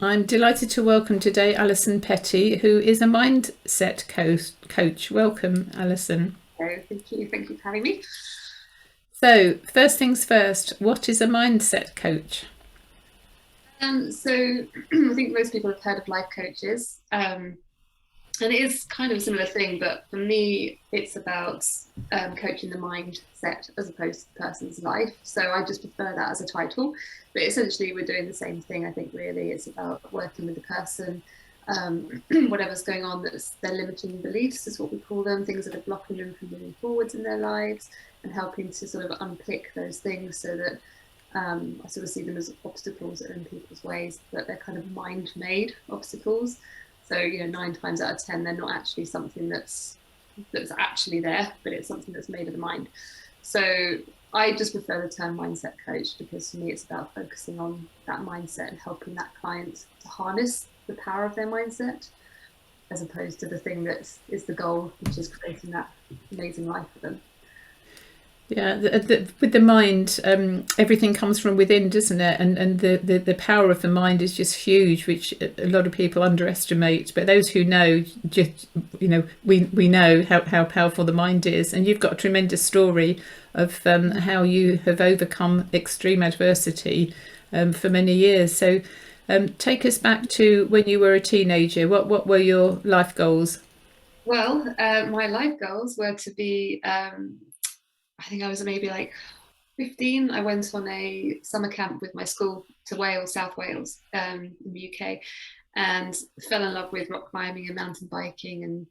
I'm delighted to welcome today Alison Petty, who is a mindset coach. Welcome, Alison. So thank you. Thank you for having me. So, first things first, what is a mindset coach? So I think most people have heard of life coaches. And it is kind of a similar thing, but for me, it's about coaching the mindset as opposed to the person's life. So I just prefer that as a title. But essentially, we're doing the same thing. I think really it's about working with the person, whatever's going on that's their limiting beliefs is what we call them, things that are blocking them from moving forwards in their lives, and helping to sort of unpick those things so that I sort of see them as obstacles that are in people's ways, but they're kind of mind-made obstacles. So, 9 times out of 10, they're not actually something that's actually there, but it's something that's made of the mind. So I just prefer the term mindset coach because for me, it's about focusing on that mindset and helping that client to harness the power of their mindset, as opposed to the thing that is the goal, which is creating that amazing life for them. Yeah, with the mind, everything comes from within, doesn't it? And the power of the mind is just huge, which a lot of people underestimate. But those who know, just we know how powerful the mind is. And you've got a tremendous story of how you have overcome extreme adversity for many years. So take us back to when you were a teenager. What were your life goals? Well, my life goals were to be I think I was maybe like 15. I went on a summer camp with my school to Wales, South Wales, in the UK, and fell in love with rock climbing and mountain biking and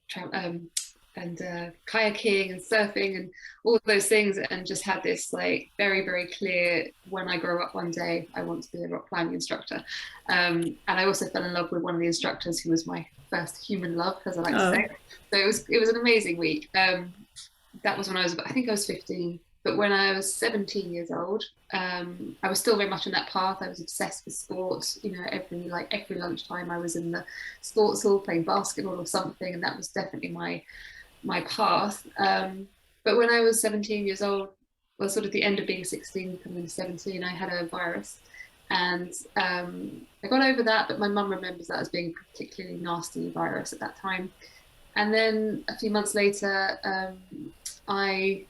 kayaking and surfing and all those things, and just had this like very, very clear, when I grow up one day, I want to be a rock climbing instructor. And I also fell in love with one of the instructors who was my first human love, as I like to say. So it was an amazing week. That was when I think I was 15. But when I was 17 years old, I was still very much on that path. I was obsessed with sports. Every lunchtime I was in the sports hall playing basketball or something, and that was definitely my path. But when I was 17 years old, well, sort of the end of being 16, coming into 17, I had a virus, and I got over that. But my mum remembers that as being a particularly nasty virus at that time. And then a few months later, I,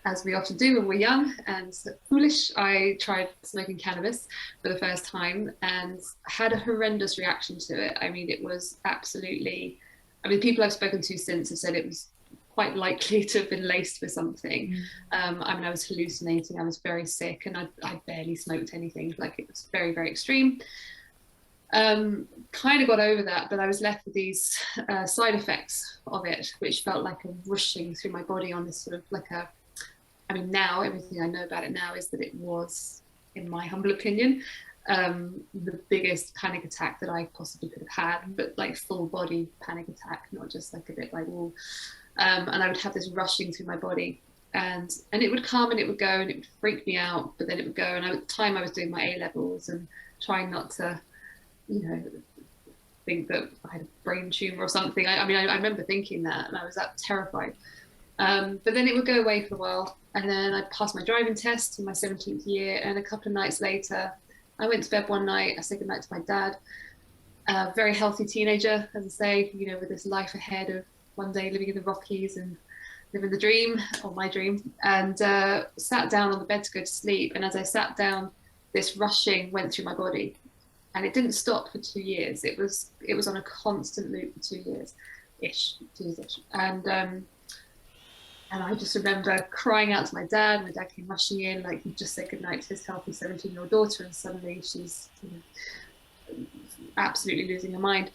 as we often do when we're young and foolish, I tried smoking cannabis for the first time and had a horrendous reaction to it. I mean, it was absolutely, people I've spoken to since have said it was quite likely to have been laced with something. I was hallucinating, I was very sick, and I barely smoked anything. Like, it was very, very extreme. Kind of got over that, but I was left with these side effects of it, which felt like a rushing through my body on this sort of now everything I know about it now is that it was, in my humble opinion, the biggest panic attack that I possibly could have had, but like full body panic attack, not just like a bit like, whoa. And I would have this rushing through my body, and it would come and it would go, and it would freak me out, but then it would go. And at the time I was doing my A-levels and trying not to think that I had a brain tumor or something. I remember thinking that, and I was that terrified. But then it would go away for a while, and then I passed my driving test in my 17th year, and a couple of nights later, I went to bed one night, I said goodnight to my dad, a very healthy teenager, as I say, with this life ahead of one day living in the Rockies and living the dream, or my dream, and sat down on the bed to go to sleep. And as I sat down, this rushing went through my body, and it didn't stop for 2 years. It was on a constant loop for 2 years ish. And I just remember crying out to my dad. My dad came rushing in, like he just said goodnight to his healthy 17-year-old daughter, and suddenly she's absolutely losing her mind.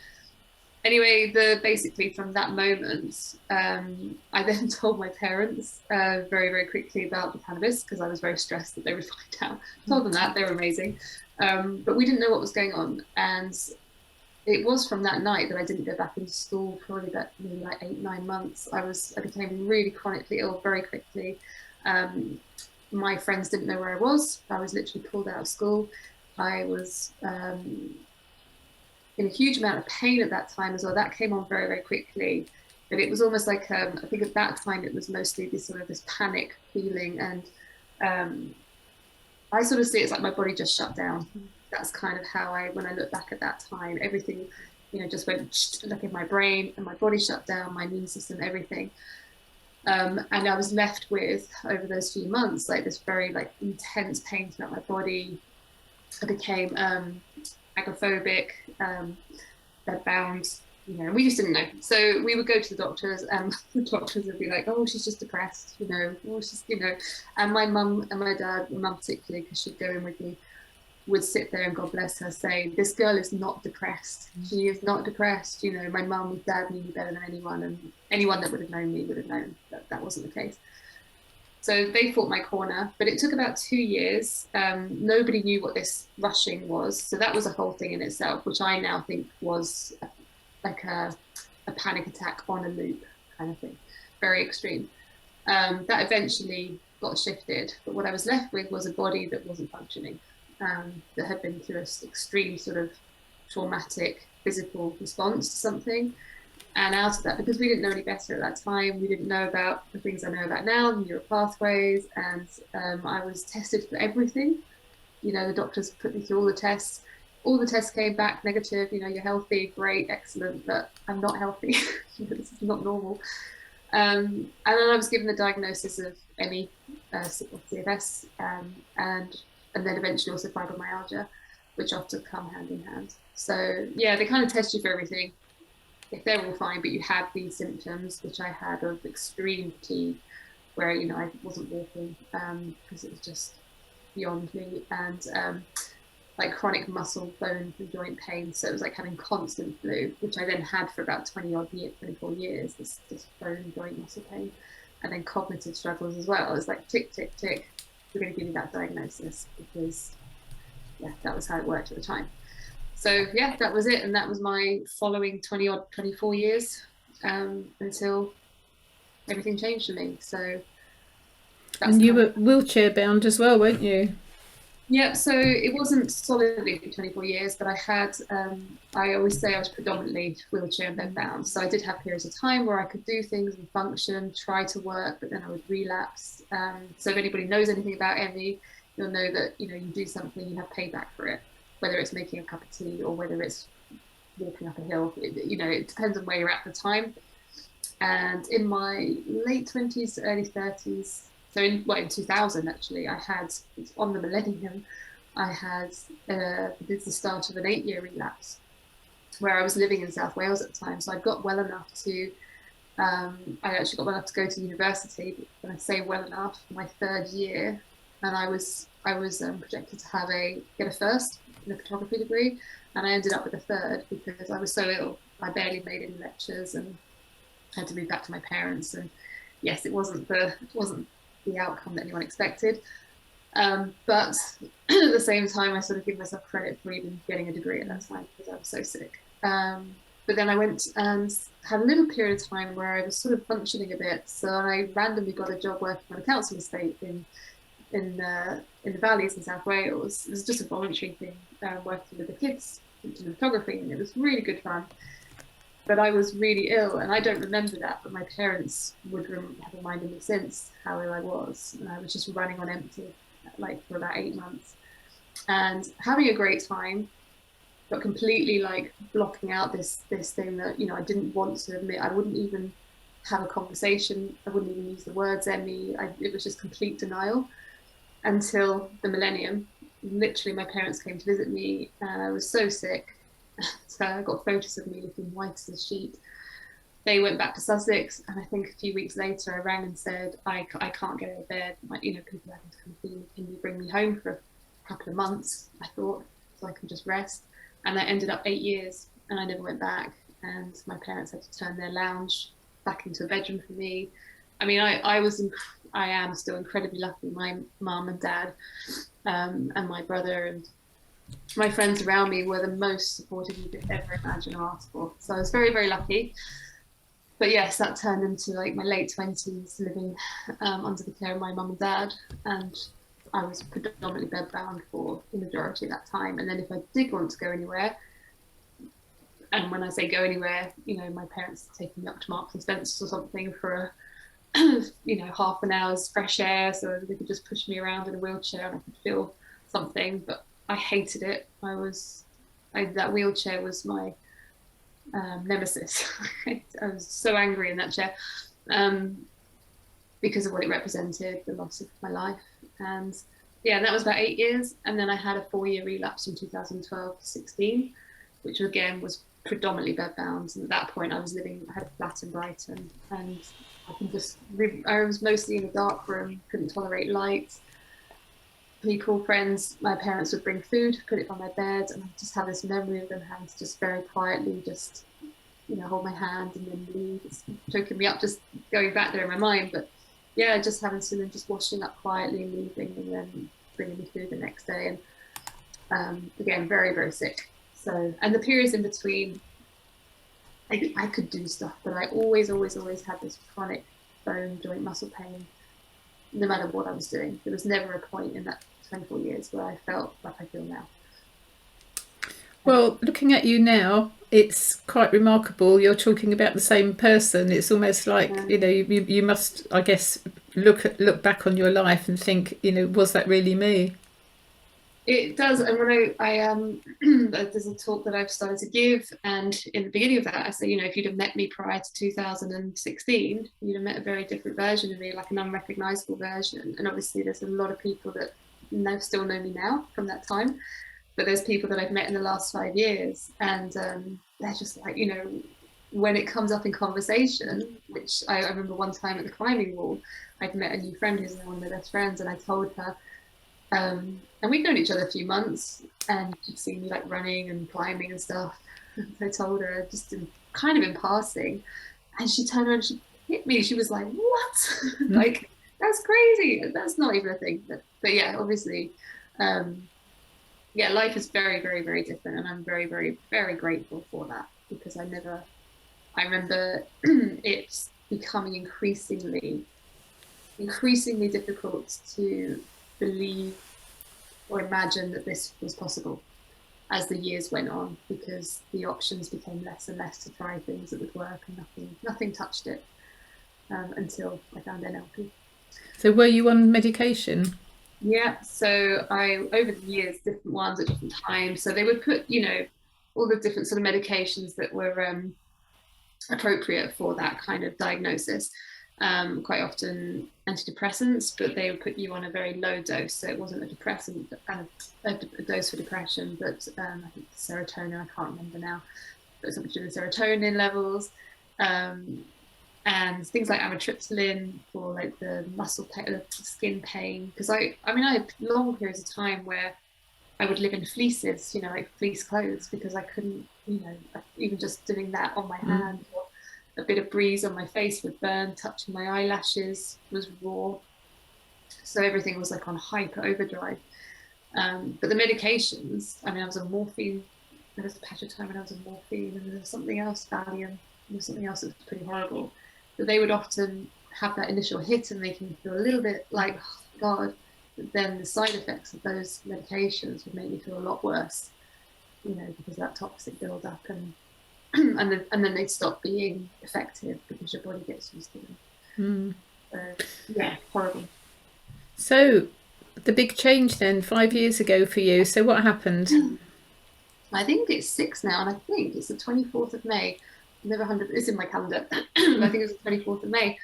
Anyway, basically from that moment, I then told my parents very, very quickly about the cannabis, because I was very stressed that they would find out. I told them that, they were amazing. But we didn't know what was going on. And it was from that night that I didn't go back into school, probably about maybe like 8-9 months. I became really chronically ill very quickly. My friends didn't know where I was. I was literally pulled out of school. I was in a huge amount of pain at that time as well. That came on very, very quickly. But it was almost like, I think at that time it was mostly this panic feeling. And I sort of see it as like my body just shut down. that's kind of how when I look back at that time, everything, just went like in my brain, and my body shut down, my immune system, everything. And I was left with, over those few months, like this very like intense pain throughout my body. I became agoraphobic, bedbound, we just didn't know. So we would go to the doctors, and the doctors would be like, oh, she's just depressed, or she's, and my mum and my dad, my mum particularly, because she'd go in with me, would sit there and, God bless her, say, this girl is not depressed. She is not depressed. My mum and dad knew me better than anyone, and anyone that would have known me would have known that that wasn't the case. So they fought my corner, but it took about 2 years. Nobody knew what this rushing was. So that was a whole thing in itself, which I now think was like a panic attack on a loop kind of thing, very extreme. That eventually got shifted, but what I was left with was a body that wasn't functioning, that had been through an extreme sort of traumatic physical response to something. And out of that, because we didn't know any better at that time, we didn't know about the things I know about now, the neural pathways, and I was tested for everything. The doctors put me through all the tests. All the tests came back negative. You're healthy, great, excellent, but I'm not healthy. This is not normal. And then I was given the diagnosis of ME, CFS, and then eventually also fibromyalgia, which often come hand in hand. So yeah, they kind of test you for everything. If they're all fine, but you have these symptoms, which I had, of extreme fatigue, where I wasn't walking because it was just beyond me, and like chronic muscle, bone, and joint pain. So it was like having constant flu, which I then had for about 24 years. This bone, joint, muscle pain, and then cognitive struggles as well. It was like tick, tick, tick. We're going to give you that diagnosis, because that was how it worked at the time. So yeah, that was it, and that was my following 24 years until everything changed for me. So and you were wheelchair bound as well, weren't you? Yeah, so it wasn't solidly for 24 years, but I had, I always say I was predominantly wheelchair and bed bound. So I did have periods of time where I could do things and function, try to work, but then I would relapse. So if anybody knows anything about ME, you'll know that, you do something, you have payback for it, whether it's making a cup of tea or whether it's walking up a hill. It depends on where you're at the time. And in my late 20s to early 30s, so in 2000 actually, I had, on the millennium, I had the start of an 8-year relapse, where I was living in South Wales at the time. So I got well enough to, I actually got well enough to go to university. When I say well enough, my 3rd year, and I was projected to get a first in a photography degree, and I ended up with a 3rd because I was so ill. I barely made any lectures and had to move back to my parents. And yes, it wasn't the outcome that anyone expected. But at the same time, I sort of give myself credit for even getting a degree at that time, because I was so sick. But then I went and had a little period of time where I was sort of functioning a bit. So I randomly got a job working on a council estate in the valleys in South Wales. It was just a voluntary thing, working with the kids, teaching photography, and it was really good fun. But I was really ill, and I don't remember that, but my parents would have reminded me since how ill I was, and I was just running on empty, like, for about 8 months, and having a great time, but completely like blocking out this thing that I didn't want to admit. I wouldn't even have a conversation. I wouldn't even use the words ME. It was just complete denial until the millennium. Literally, my parents came to visit me, and I was so sick. So I got photos of me looking white as a sheet. They went back to Sussex, and I think a few weeks later I rang and said, I can't get out of bed. People are having to come see me. Can you bring me home for a couple of months? I thought, so I can just rest. And that ended up 8 years, and I never went back. And my parents had to turn their lounge back into a bedroom for me. I mean, I am still incredibly lucky. My mum and dad, and my brother and my friends around me were the most supportive you could ever imagine or ask for. So I was very, very lucky. But yes, that turned into like my late 20s, living under the care of my mum and dad. And I was predominantly bedbound for the majority of that time. And then if I did want to go anywhere, and when I say go anywhere, my parents taking me up to Marks and Spencer or something for half an hour's fresh air, so they could just push me around in a wheelchair and I could feel something. But I hated it. That wheelchair was my nemesis. I was so angry in that chair um, because of what it represented, the loss of my life. And yeah, that was about 8 years. And then I had a 4-year relapse from 2012 to 16, which again was predominantly bedbound. And at that point, I had a flat in Brighton, and I was mostly in a dark room, couldn't tolerate light. People, friends, my parents would bring food, put it on my bed, and I just have this memory of them having to just very quietly just, hold my hand and then leave. It's choking me up just going back there in my mind. But yeah, just having to them just washing up quietly and leaving, and then bringing me food the next day. And again, very, very sick. So, and the periods in between, I could do stuff, but I always had this chronic bone, joint, muscle pain, no matter what I was doing. There was never a point in that 24 years where I felt like I feel now. Well, looking at you now, it's quite remarkable. You're talking about the same person. It's almost like, you must, I guess, look back on your life and think, was that really me? It does. And when there's a talk that I've started to give, and in the beginning of that, I say, if you'd have met me prior to 2016, you'd have met a very different version of me, like an unrecognizable version. And obviously, there's a lot of people that still know me now from that time. But there's people that I've met in the last 5 years, and they're just like, when it comes up in conversation, which I remember one time at the climbing wall, I'd met a new friend who's now one of my best friends, and I told her, and we'd known each other a few months, and she'd seen me like running and climbing and stuff. And I told her just kind of in passing, and she turned around and she hit me. She was like, "What? Like, that's crazy. That's not even a thing." But yeah, obviously, yeah, life is very, very, very different, and I'm very, very, very grateful for that, because I remember it's becoming increasingly difficult to believe or imagine that this was possible as the years went on, because the options became less and less to try things that would work, and nothing touched it until I found NLP. So were you on medication? Yeah, so over the years, different ones at different times. So they would put, all the different sort of medications that were appropriate for that kind of diagnosis. Quite often antidepressants, but they would put you on a very low dose. So it wasn't a depressant, but kind of a dose for depression, but I think serotonin, I can't remember now, but something to do with serotonin levels. And things like amitriptyline for like the muscle pain, the skin pain. Because I had long periods of time where I would live in fleeces, like fleece clothes, because I couldn't, even just doing that on my hand, or a bit of breeze on my face would burn, touching my eyelashes was raw. So everything was like on hyper overdrive. But the medications, I was on morphine. There was a patch of time when I was on morphine, and there was something else, Valium, there was something else that was pretty horrible. But they would often have that initial hit and make me feel a little bit like, oh God, but then the side effects of those medications would make me feel a lot worse, because that toxic build-up, and then they'd stop being effective because your body gets used to them. So, yeah, horrible. So the big change then 5 years ago for you. So what happened? I think it's 6 now, and I think it's the 24th of May. Never 100. It's in my calendar. I think it was the 24th of May.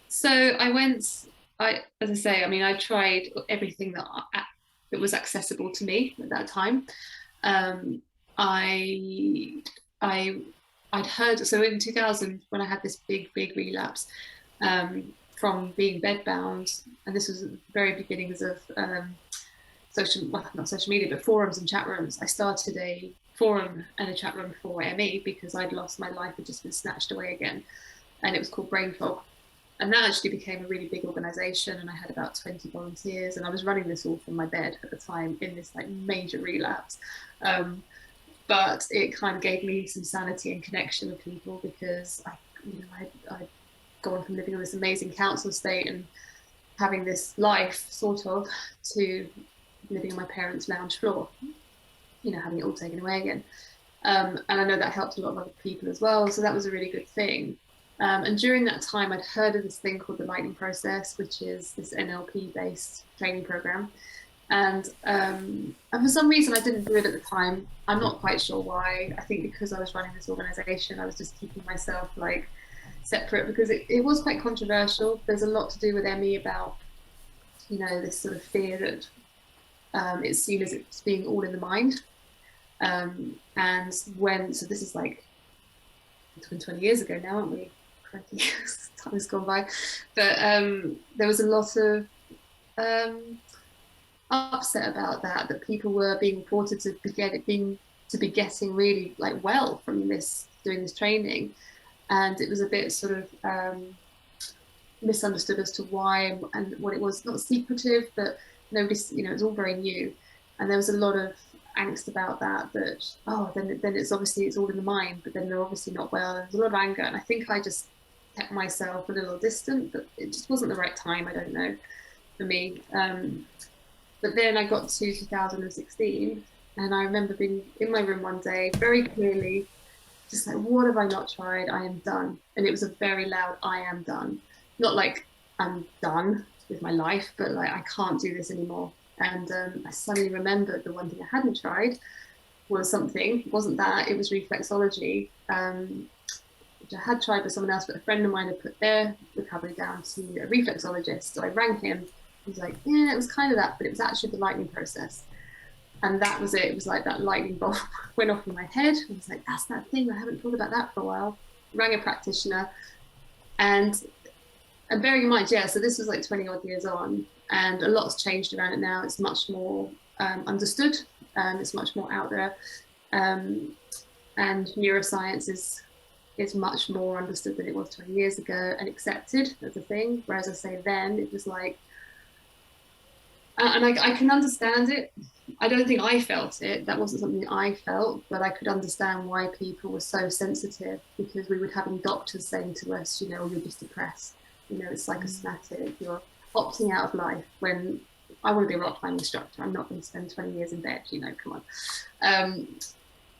So I went. As I say, I tried everything that was accessible to me at that time. I'd heard, so in 2000, when I had this big relapse from being bedbound, and this was the very beginnings of not social media, but forums and chat rooms. I started a forum and a chat room for ME because I'd lost my life, had just been snatched away again, and it was called Brain Fog. And that actually became a really big organization, and I had about 20 volunteers, and I was running this all from my bed at the time in this like major relapse. But it kind of gave me some sanity and connection with people, because I'd gone from living on this amazing council estate and having this life sort of, to living on my parents' lounge floor, having it all taken away again. And I know that helped a lot of other people as well. So that was a really good thing. And during that time, I'd heard of this thing called the Lightning Process, which is this NLP-based training program. And for some reason I didn't do it at the time. I'm not quite sure why. I think because I was running this organization, I was just keeping myself like separate, because it was quite controversial. There's a lot to do with ME about, you know, this sort of fear that it's seen as it's being all in the mind. And when, so this is like 20 years ago now, aren't we? Time has gone by. But there was a lot of upset about that people were being reported to be getting really like well from this, doing this training. And it was a bit sort of misunderstood as to why and what it was. Not secretive, but nobody, you know, it was all very new. And there was a lot of angst about that, oh, then it's obviously it's all in the mind, but then they're obviously not well. There was a lot of anger, and I think I just kept myself a little distant, but it just wasn't the right time, I don't know, for me. But then I got to 2016, and I remember being in my room one day, very clearly, just like, what have I not tried? I am done. And it was a very loud, I am done. Not like I'm done with my life, but like, I can't do this anymore. And I suddenly remembered the one thing I hadn't tried was something. It wasn't that, it was reflexology, which I had tried with someone else, but a friend of mine had put their recovery down to a reflexologist. So I rang him. He was like, yeah, it was kind of that, but it was actually the lightning process. And that was it. It was like that lightning bolt went off in my head. I was like, that's that thing. I haven't thought about that for a while. Rang a practitioner. And bearing in mind, yeah, so this was like 20 odd years on, and a lot's changed around it now. It's much more understood. It's much more out there. And neuroscience is much more understood than it was 20 years ago, and accepted as a thing. Whereas I say then, it was like, and I can understand it. I don't think I felt it. That wasn't something I felt, but I could understand why people were so sensitive, because we were having doctors saying to us, you know, you're just depressed, you know, it's psychosomatic, you're opting out of life. When I want to be a rock climbing instructor, I'm not going to spend 20 years in bed, you know, come on.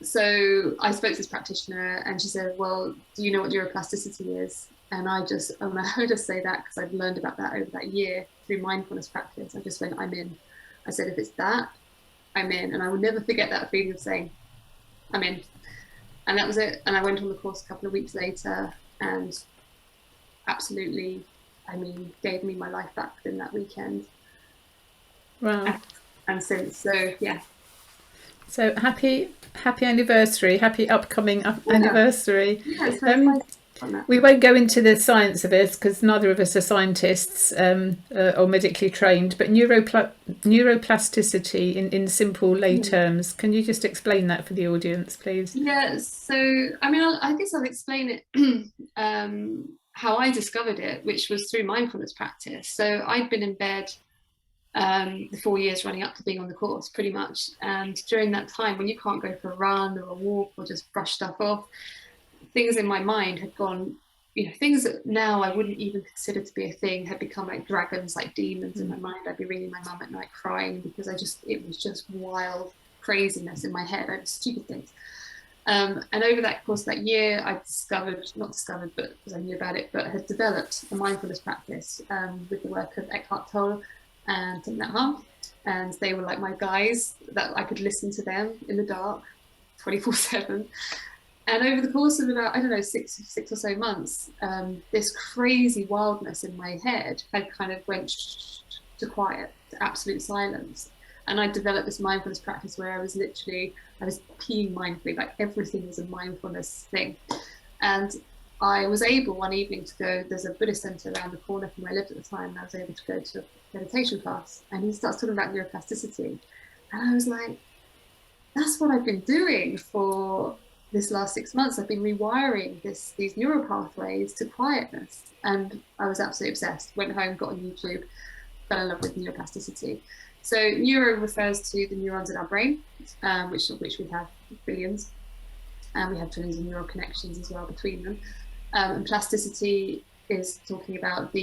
So I spoke to this practitioner, and she said, well, do you know what neuroplasticity is? And I heard her say that, because I've learned about that over that year through mindfulness practice, I just went, I'm in. I said, if it's that, I'm in. And I will never forget that feeling of saying, I'm in. And that was it. And I went on the course a couple of weeks later, and absolutely, I mean, gave me my life back within that weekend. Wow. And since, so yeah. So happy anniversary, happy upcoming anniversary. Yeah, we won't go into the science of it, because neither of us are scientists or medically trained, but neuroplasticity in simple lay terms. Can you just explain that for the audience, please? Yeah, so I mean, I guess I'll explain it how I discovered it, which was through mindfulness practice. So I'd been in bed the 4 years running up to being on the course, pretty much. And during that time, when you can't go for a run or a walk or just brush stuff off, things in my mind had gone, you know, things that now I wouldn't even consider to be a thing had become like dragons, like demons in my mind. I'd be ringing my mum at night crying, because it was just wild craziness in my head over stupid things. And over that course of that year, I not discovered, but because I knew about it, but had developed a mindfulness practice with the work of Eckhart Tolle and Thich Nhat Hanh. And they were like my guys, that I could listen to them in the dark 24/7. And over the course of about, I don't know, six or so months, this crazy wildness in my head had kind of went to quiet, to absolute silence. And I developed this mindfulness practice where I was peeing mindfully, like everything was a mindfulness thing. And I was able one evening to go, there's a Buddhist center around the corner from where I lived at the time, and I was able to go to a meditation class, and he starts talking about neuroplasticity. And I was like, that's what I've been doing for this last 6 months. I've been rewiring these neural pathways to quietness, and I was absolutely obsessed. Went home, got on YouTube, fell in love with neuroplasticity. So neuro refers to the neurons in our brain, which we have billions, and we have trillions of neural connections as well between them. And plasticity is talking about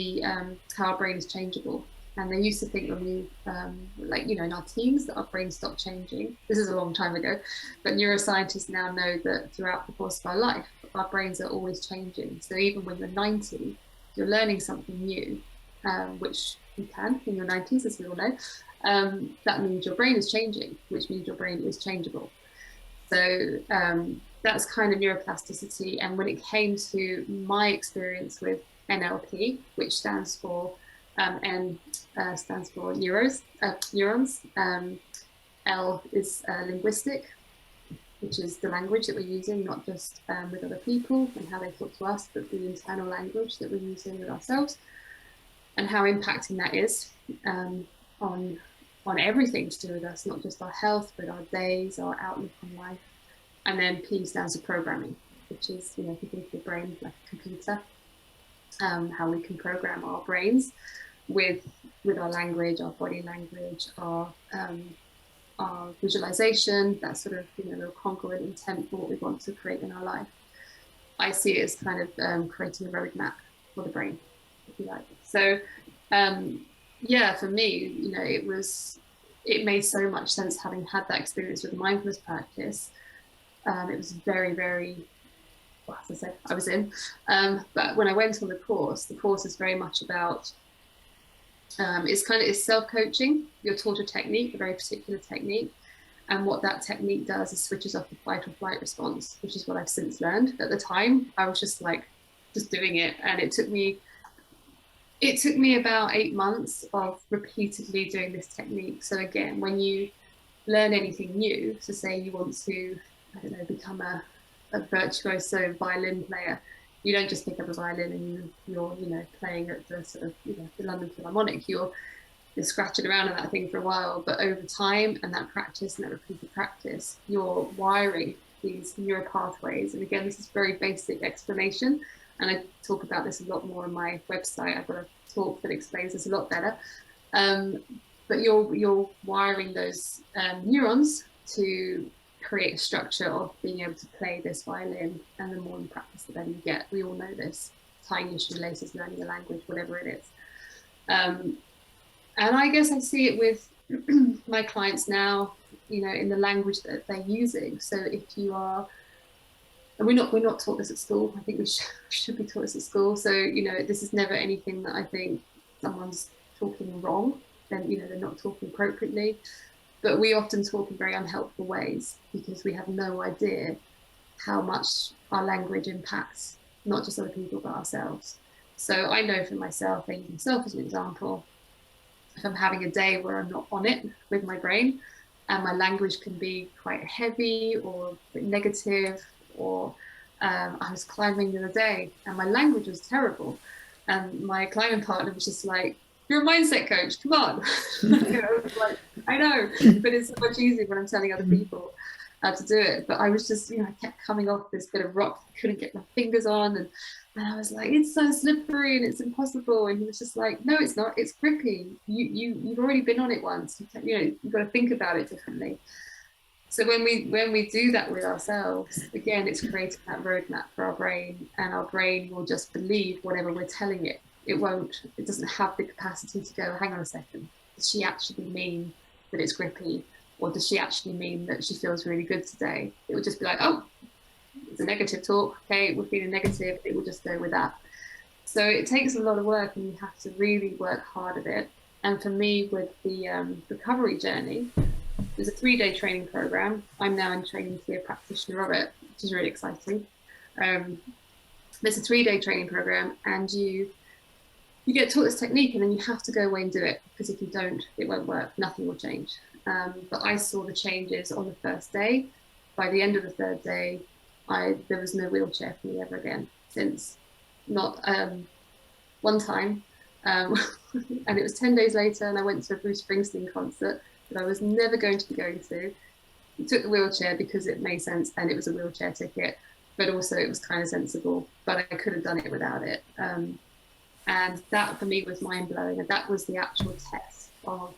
how our brain is changeable. And they used to think when we, like, you know, in our teens, that our brains stop changing. This is a long time ago, but neuroscientists now know that throughout the course of our life, our brains are always changing. So even when you're 90, you're learning something new, which you can in your 90s, as we all know. that means your brain is changing, which means your brain is changeable. So that's kind of neuroplasticity. And when it came to my experience with NLP, which stands for stands for neurons. L is linguistic, which is the language that we're using, not just with other people and how they talk to us, but the internal language that we're using with ourselves, and how impacting that is on everything to do with us, not just our health, but our days, our outlook on life. And then P stands for programming, which is, if you think of your brain like a computer, how we can program our brains with our language, our body language, our visualization, that sort of real congruent intent for what we want to create in our life. I see it as kind of creating a roadmap for the brain, if you like. So yeah, for me, it made so much sense having had that experience with mindfulness practice. It was very, very, well, as I said, I was in, but when I went on the course is very much about, it's self-coaching. You're taught a technique, a very particular technique. And what that technique does is switches off the fight or flight response, which is what I've since learned. At the time, I was just doing it. And it took me about 8 months of repeatedly doing this technique. So again, when you learn anything new, so say you want to, I don't know, become a virtuoso violin player, you don't just pick up a violin and you're playing at the sort of the London Philharmonic. You're scratching around on that thing for a while, but over time and that practice and that repeated practice, you're wiring these neural pathways. And again, this is very basic explanation, and I talk about this a lot more on my website. I've got a talk that explains this a lot better. But you're wiring those neurons to create a structure of being able to play this violin, and the more you practice, the better you get. We all know this. Tying your shoelaces, learning a language, whatever it is. And I guess I see it with my clients now, in the language that they're using. So if you are, and we're not taught this at school. I think we should be taught this at school. So this is never anything that I think someone's talking wrong. Then they're not talking appropriately. But we often talk in very unhelpful ways because we have no idea how much our language impacts not just other people but ourselves. So I know for myself, I use myself as an example. If I'm having a day where I'm not on it with my brain, and my language can be quite heavy or a bit negative, or I was climbing the other day and my language was terrible, and my climbing partner was just like, "You're a mindset coach, come on." I know, but it's so much easier when I'm telling other people how to do it. But I was just, I kept coming off this bit of rock I couldn't get my fingers on, and I was like, "It's so slippery and it's impossible." And he was just like, "No, it's not. It's grippy. You've already been on it once. You've got to think about it differently." So when we do that with ourselves, again, it's creating that roadmap for our brain, and our brain will just believe whatever we're telling it. It doesn't have the capacity to go, "Hang on a second, does she actually mean that it's grippy? Or does she actually mean that she feels really good today?" It would just be like, "Oh, it's a negative talk. Okay, we're feeling negative." It will just go with that. So it takes a lot of work, and you have to really work hard at it. And for me, with the recovery journey, there's a 3-day training program. I'm now in training to be a practitioner of it, which is really exciting. There's a 3-day training program, and you get taught this technique, and then you have to go away and do it, because if you don't, it won't work. Nothing will change. But I saw the changes on the first day. By the end of the 3rd day, there was no wheelchair for me ever again. Since not one time, and it was 10 days later, and I went to a Bruce Springsteen concert that I was never going to be going to. I took the wheelchair because it made sense, and it was a wheelchair ticket, but also it was kind of sensible, but I could have done it without it. And that for me was mind-blowing, and that was the actual test of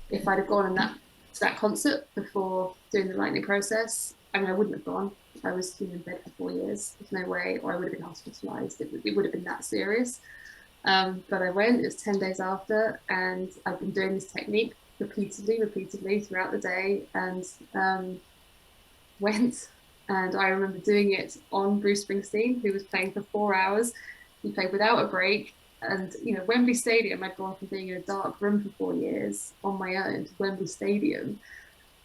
if I'd have gone to that concert before doing the lightning process. I mean, I wouldn't have gone. I was in bed for 4 years. There's no way, or I would have been hospitalized. It would have been that serious. But I went. It was 10 days after, and I've been doing this technique repeatedly throughout the day, and went. And I remember doing it on Bruce Springsteen, who was playing for 4 hours. He played without a break. And, you know, Wembley Stadium, I'd gone from being in a dark room for 4 years on my own to Wembley Stadium.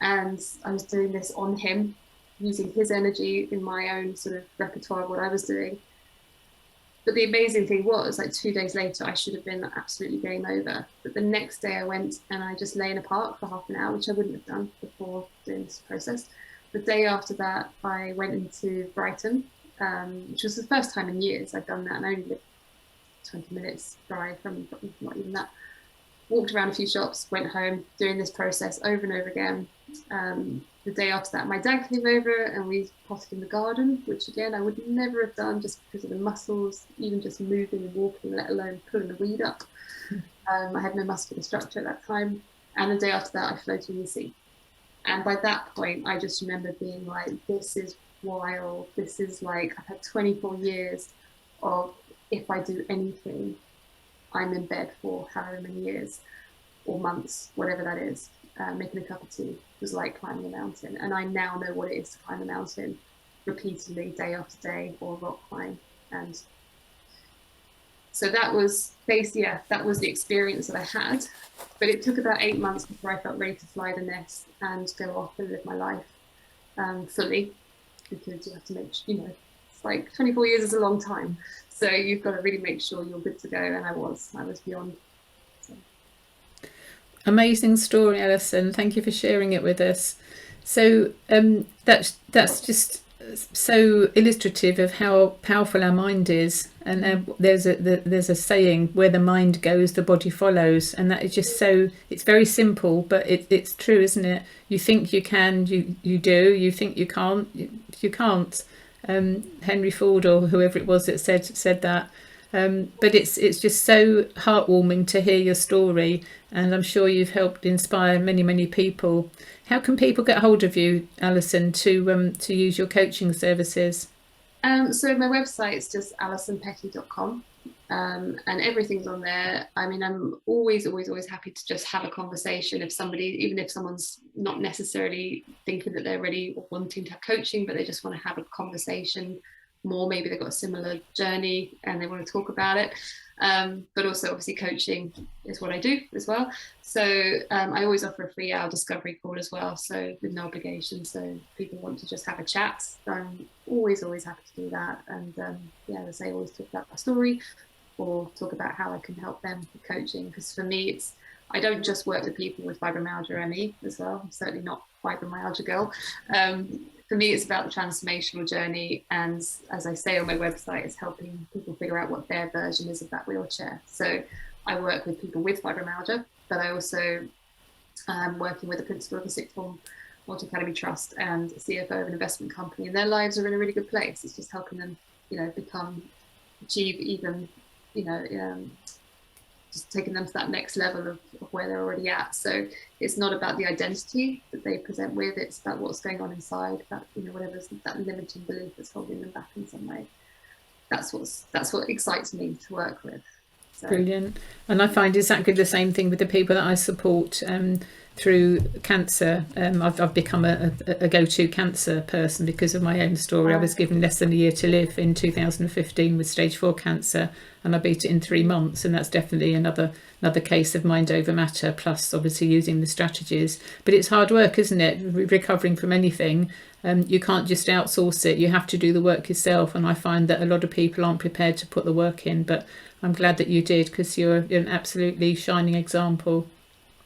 And I was doing this on him, using his energy in my own sort of repertoire of what I was doing. But the amazing thing was, like 2 days later, I should have been absolutely game over. But the next day I went and I just lay in a park for half an hour, which I wouldn't have done before doing this process. The day after that, I went into Brighton, which was the first time in years I'd done that. And I only lived 20 minutes drive from, not even that. Walked around a few shops, went home, doing this process over and over again. The day after that, my dad came over and we potted in the garden, which again, I would never have done just because of the muscles, even just moving and walking, let alone pulling the weed up. I had no muscular structure at that time. And the day after that, I floated in the sea. And by that point, I just remember being like, this is wild. This is like, I've had 24 years of, if I do anything, I'm in bed for however many years or months, whatever that is. Making a cup of tea was like climbing a mountain. And I now know what it is to climb a mountain repeatedly, day after day, or rock climb. And so that was that was the experience that I had. But it took about 8 months before I felt ready to fly the nest and go off and live my life fully, because you have to make, you know, it's like 24 years is a long time. So you've got to really make sure you're good to go. And I was beyond. So. Amazing story, Alison. Thank you for sharing it with us. So that's just so illustrative of how powerful our mind is. And there's a saying, where the mind goes, the body follows. And that is just so, it's very simple, but it's true, isn't it? You think you can, you do. You think you can't, you can't. Henry Ford or whoever it was that said that. But it's just so heartwarming to hear your story, and I'm sure you've helped inspire many people. How can people get hold of you, Alison, to use your coaching services? So my website is just alisonpetty.com, and everything's on there. I mean, I'm always happy to just have a conversation if somebody, even if someone's not necessarily thinking that they're ready or wanting to have coaching, but they just want to have a conversation more. Maybe they've got a similar journey and they want to talk about it. But also obviously coaching is what I do as well. So I always offer a 3-hour discovery call as well, so with no obligation. So if people want to just have a chat, I'm always happy to do that. And yeah, as I say, always talk about my story or talk about how I can help them with coaching. Because for me, I don't just work with people with fibromyalgia ME as well. I'm certainly not fibromyalgia girl. For me, it's about the transformational journey. And as I say on my website, it's helping people figure out what their version is of that wheelchair. So I work with people with fibromyalgia, but I also am working with the principal of the Sixth Form Multi Academy Trust and CFO of an investment company, and their lives are in a really good place. It's just helping them, you know, achieve even, you know, just taking them to that next level of where they're already at. So it's not about the identity that they present with, it's about what's going on inside, that, you know, whatever's that limiting belief that's holding them back in some way. That's what excites me to work with. So. Brilliant. And I find exactly the same thing with the people that I support through cancer. I've become a go-to cancer person because of my own story. I was given less than a year to live in 2015 with stage 4 cancer, and I beat it in 3 months. And that's definitely another case of mind over matter, plus obviously using the strategies. But it's hard work, isn't it? Recovering from anything. You can't just outsource it. You have to do the work yourself. And I find that a lot of people aren't prepared to put the work in. But I'm glad that you did, because you're an absolutely shining example.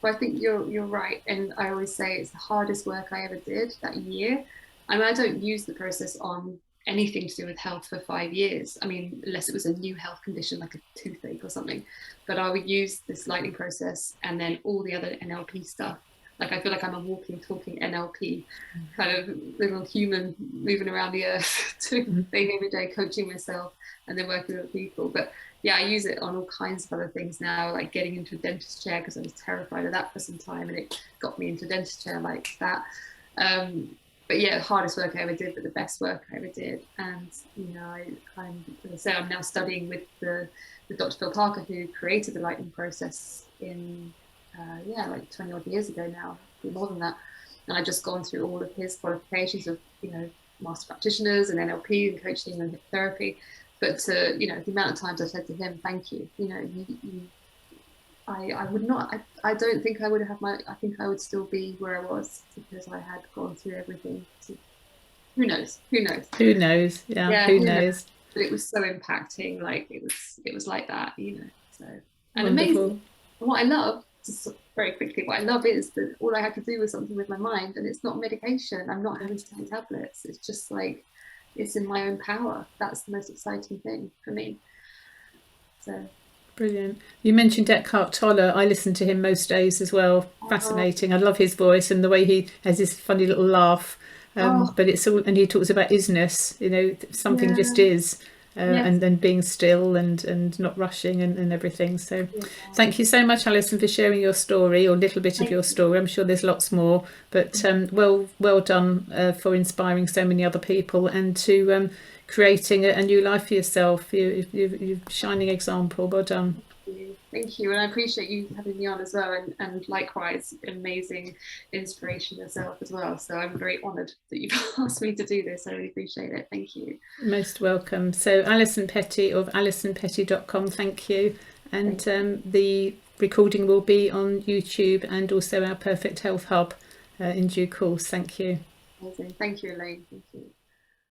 Well, I think you're right. And I always say it's the hardest work I ever did that year. I mean, I don't use the process on anything to do with health for 5 years. I mean, unless it was a new health condition like a toothache or something. But I would use this lightning process and then all the other NLP stuff. Like, I feel like I'm a walking, talking NLP kind of little human moving around the earth, doing every day, coaching myself and then working with people. But yeah, I use it on all kinds of other things now, like getting into a dentist chair, because I was terrified of that for some time, and it got me into a dentist chair like that. But yeah, the hardest work I ever did, but the best work I ever did. And, you know, as I say, I'm now studying with the Dr. Phil Parker, who created the lightning process in, like 20 odd years ago now, more than that. And I've just gone through all of his qualifications of, you know, master practitioners and NLP and coaching and hypnotherapy. but to, you know, the amount of times I said to him, thank you, you know, I would not, I don't think I would have I think I would still be where I was because I had gone through everything. Who knows? Yeah, who knows? But it was so impacting, like it was like that, you know. So, and Wonderful. amazing. And what I love, just very quickly, what I love is that all I had to do was something with my mind, and it's not medication. I'm not having to take tablets. It's just like it's in my own power. That's the most exciting thing for me. So brilliant. You mentioned Eckhart Tolle. I listen to him most days as well. Fascinating. I love his voice and the way he has this funny little laugh. But it's all, and he talks about isness, you know, something just is, and then being still and not rushing and everything. So thank you so much, Alison, for sharing your story, or a little bit of your story. I'm sure there's lots more, but well done for inspiring so many other people and to creating a new life for yourself. You're a shining example. Well done. Thank you, and I appreciate you having me on as well, and likewise, amazing inspiration yourself as well. So I'm very honoured that you've asked me to do this. I really appreciate it. Thank you. Most welcome. So Alison Petty of AlisonPetty.com, thank you. And the recording will be on YouTube and also our Perfect Health Hub in due course. Thank you. Amazing. Thank you, Elaine. Thank you.